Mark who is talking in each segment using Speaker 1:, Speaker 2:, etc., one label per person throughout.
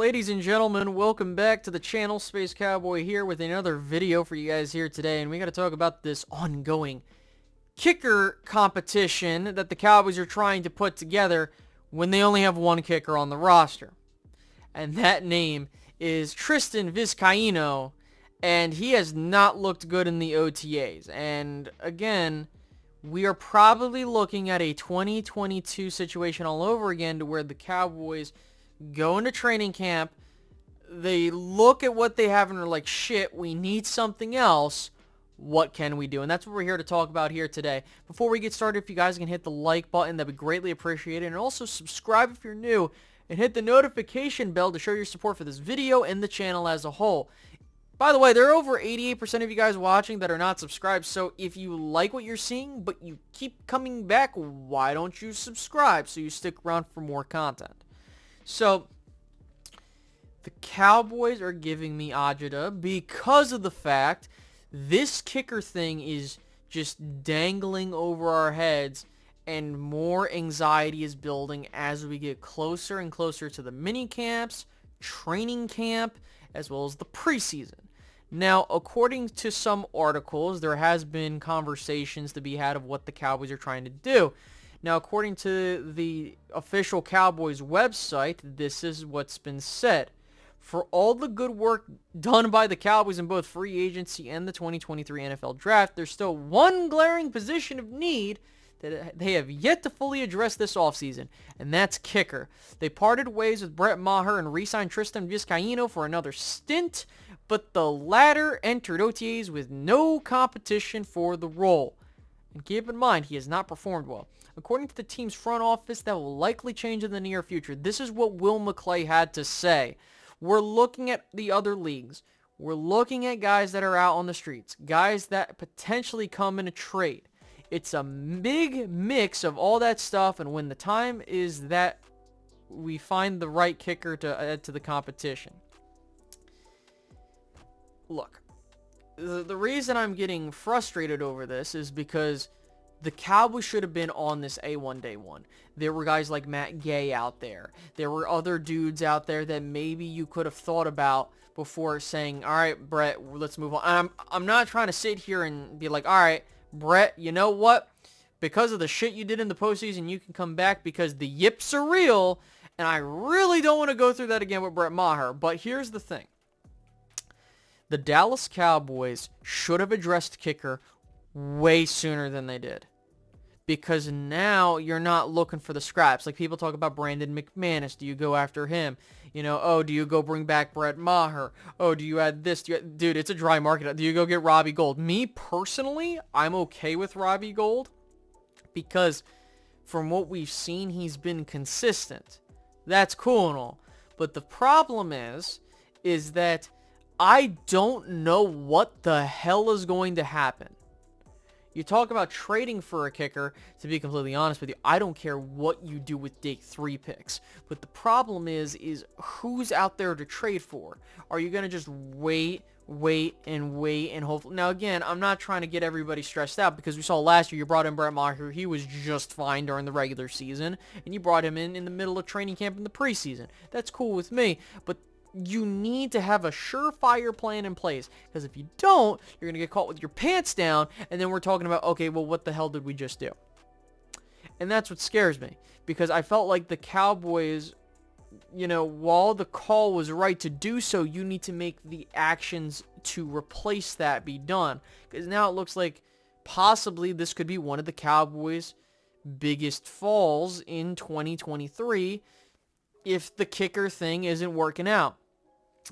Speaker 1: Ladies and gentlemen, welcome back to the channel. Space Cowboy here with another video for you guys here today, and we got to talk about this ongoing kicker competition that the Cowboys are trying to put together when they only have one kicker on the roster. And that name is Tristan Vizcaino, and he has not looked good in the OTAs. And again, we are probably looking at a 2022 situation all over again, to where the Cowboys go into training camp, they look at what they have and are like, shit, we need something else. What can we do? And that's what we're here to talk about here today. Before we get started, if you guys can hit the like button, that'd be greatly appreciated. And also subscribe if you're new, and hit the notification bell to show your support for this video and the channel as a whole. By the way, there are over 88% of you guys watching that are not subscribed, so if you like what you're seeing, but you keep coming back, why don't you subscribe so you stick around for more content? So, the Cowboys are giving me agita because of the fact this kicker thing is just dangling over our heads, and more anxiety is building as we get closer and closer to the mini camps, training camp, as well as the preseason. Now, according to some articles, there has been conversations to be had of what the Cowboys are trying to do. Now, according to the official Cowboys website, this is what's been said. For all the good work done by the Cowboys in both free agency and the 2023 NFL Draft, there's still one glaring position of need that they have yet to fully address this offseason, and that's kicker. They parted ways with Brett Maher and re-signed Tristan Vizcaino for another stint, but the latter entered OTAs with no competition for the role. And keep in mind, he has not performed well. According to the team's front office, that will likely change in the near future. This is what Will McClay had to say. We're looking at the other leagues. We're looking at guys that are out on the streets, guys that potentially come in a trade. It's a big mix of all that stuff, and when the time is that we find the right kicker to add to the competition. Look, the reason I'm getting frustrated over this is because the Cowboys should have been on this A1 day one. There were guys like Matt Gay out there. There were other dudes out there that maybe you could have thought about before saying, all right, Brett, let's move on. I'm not trying to sit here and be like, all right, Brett, you know what? Because of the shit you did in the postseason, you can come back because the yips are real, and I really don't want to go through that again with Brett Maher. But here's the thing. The Dallas Cowboys should have addressed kicker way sooner than they did. Because now you're not looking for the scraps. Like, people talk about Brandon McManus. Do you go after him? You know, oh, do you go bring back Brett Maher? Oh, do you add this? Dude, it's a dry market. Do you go get Robbie Gould? Me, personally, I'm okay with Robbie Gould. Because from what we've seen, he's been consistent. That's cool and all. But the problem is that I don't know what the hell is going to happen. You talk about trading for a kicker. To be completely honest with you, I don't care what you do with day 3 picks. But the problem is who's out there to trade for? Are you going to just wait and hope? Now, again, I'm not trying to get everybody stressed out, because we saw last year you brought in Brett Maher. He was just fine during the regular season, and you brought him in the middle of training camp in the preseason. That's cool with me, but you need to have a surefire plan in place, because if you don't, you're going to get caught with your pants down, and then we're talking about, okay, well, what the hell did we just do? And that's what scares me, because I felt like the Cowboys, you know, while the call was right to do so, you need to make the actions to replace that be done, because now it looks like possibly this could be one of the Cowboys' biggest falls in 2023 if the kicker thing isn't working out.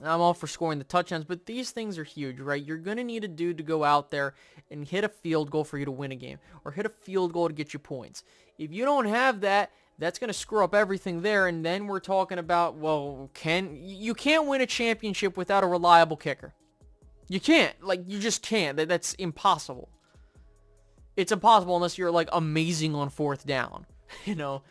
Speaker 1: I'm all for scoring the touchdowns, but these things are huge, right? You're going to need a dude to go out there and hit a field goal for you to win a game, or hit a field goal to get you points. If you don't have that, that's going to screw up everything there, and then we're talking about, well, you can't win a championship without a reliable kicker. You can't. Like, you just can't. That's impossible. It's impossible unless you're, like, amazing on fourth down, you know?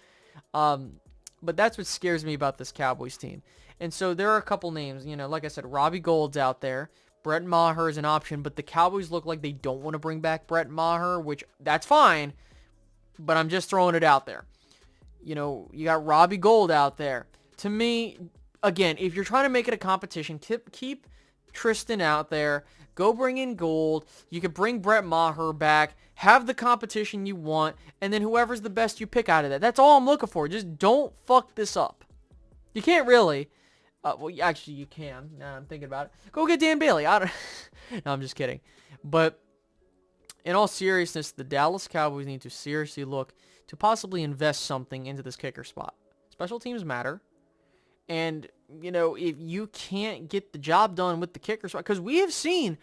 Speaker 1: But that's what scares me about this Cowboys team. And so there are a couple names, you know, like I said, Robbie Gould's out there. Brett Maher is an option, but the Cowboys look like they don't want to bring back Brett Maher, which, that's fine, but I'm just throwing it out there. You know, you got Robbie Gould out there. To me, again, if you're trying to make it a competition, keep Tristan out there. Go bring in Gold. You could bring Brett Maher back. Have the competition you want. And then whoever's the best you pick out of that. That's all I'm looking for. Just don't fuck this up. You can't really. Well, actually, you can. Now I'm thinking about it. Go get Dan Bailey. I don't. No, I'm just kidding. But in all seriousness, the Dallas Cowboys need to seriously look to possibly invest something into this kicker spot. Special teams matter. And, you know, if you can't get the job done with the kicker spot, because we have seen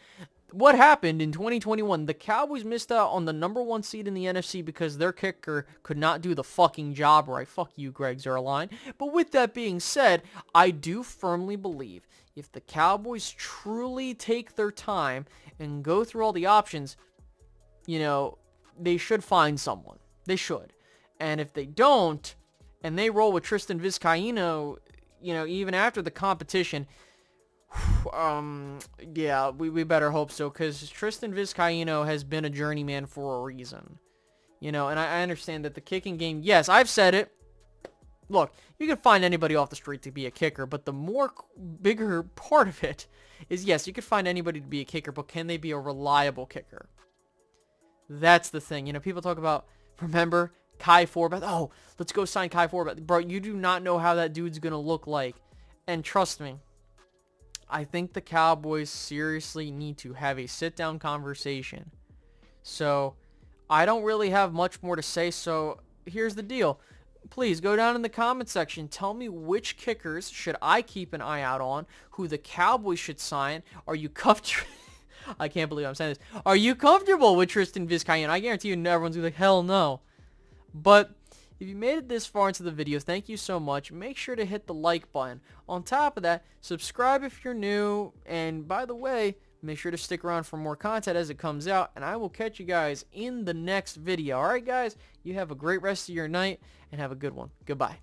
Speaker 1: what happened in 2021. The Cowboys missed out on the #1 seed in the NFC because their kicker could not do the fucking job right. Fuck you, Greg Zuerlein. But with that being said, I do firmly believe if the Cowboys truly take their time and go through all the options, you know, they should find someone. They should. And if they don't, and they roll with Tristan Vizcaino, you know, even after the competition, yeah, we better hope so, because Tristan Vizcaino has been a journeyman for a reason. You know, and I understand that the kicking game, yes, I've said it. Look, you can find anybody off the street to be a kicker, but the bigger part of it is, yes, you could find anybody to be a kicker, but can they be a reliable kicker? That's the thing. You know, people talk about, remember, Kai Forbath. Oh, let's go sign Kai Forbath. Bro, you do not know how that dude's going to look like. And trust me, I think the Cowboys seriously need to have a sit-down conversation. So, I don't really have much more to say, so here's the deal. Please go down in the comment section. Tell me which kickers should I keep an eye out on, who the Cowboys should sign. Are you comfortable? I can't believe I'm saying this. Are you comfortable with Tristan Vizcaino? I guarantee you everyone's going to be like, hell no. But if you made it this far into the video, thank you so much. Make sure to hit the like button. On top of that, subscribe if you're new. And by the way, make sure to stick around for more content as it comes out. And I will catch you guys in the next video. Alright guys, you have a great rest of your night and have a good one. Goodbye.